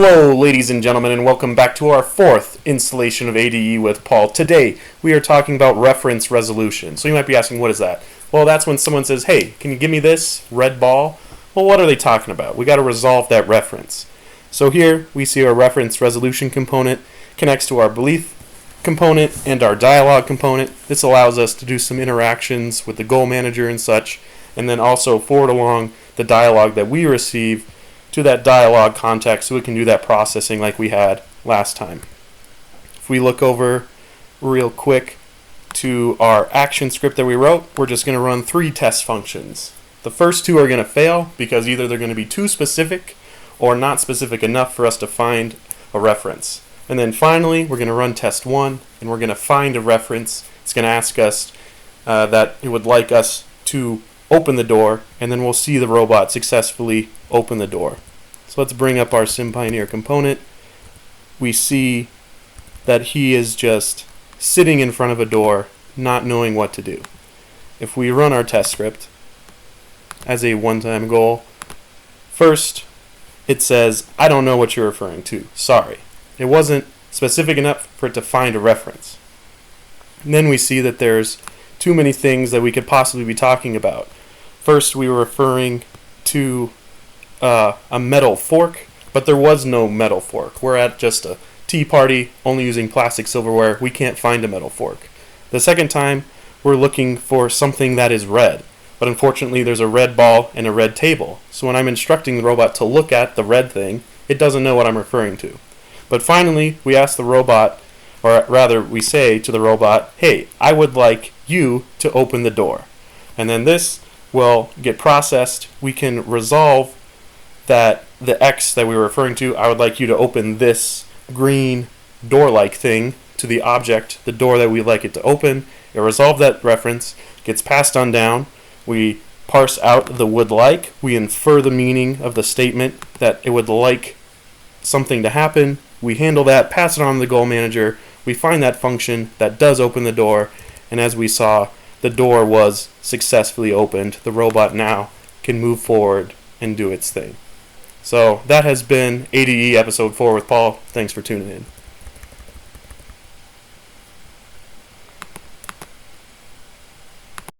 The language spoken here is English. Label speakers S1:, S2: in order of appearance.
S1: Hello, ladies and gentlemen, and welcome back to our fourth installation of ADE with Paul. Today, we are talking about reference resolution. So you might be asking, what is that? Well, that's when someone says, hey, can you give me this red ball? Well, what are they talking about? We got to resolve that reference. So here, we see our reference resolution component connects to our belief component and our dialogue component. This allows us to do some interactions with the goal manager and such, and then also forward along the dialogue that we receive to that dialogue context so we can do that processing like we had last time. If we look over real quick to our action script that we wrote, we're just going to run 3 test functions. The first 2 are going to fail because either they're going to be too specific or not specific enough for us to find a reference. And then finally, we're going to run test 1 and we're going to find a reference. It's going to ask us that it would like us to open the door, and then we'll see the robot successfully open the door. So let's bring up our SimPioneer component. We see that he is just sitting in front of a door, not knowing what to do. If we run our test script as a one-time goal, first it says, I don't know what you're referring to, sorry. It wasn't specific enough for it to find a reference. And then we see that there's too many things that we could possibly be talking about. First, we were referring to a metal fork, but there was no metal fork. We're at just a tea party, only using plastic silverware. We can't find a metal fork. The second time, we're looking for something that is red, but unfortunately there's a red ball and a red table. So when I'm instructing the robot to look at the red thing, it doesn't know what I'm referring to. But finally, we ask the robot, or rather we say to the robot, hey, I would like you to open the door. And then this will get processed. We can resolve that the X that we were referring to, I would like you to open this green door-like thing to the object, the door that we'd like it to open. It resolves that reference, gets passed on down. We parse out the would like. We infer the meaning of the statement that it would like something to happen. We handle that, pass it on to the goal manager. We find that function that does open the door, and as we saw, the door was successfully opened. The robot now can move forward and do its thing. So that has been ADE Episode 4 with Paul. Thanks for tuning in.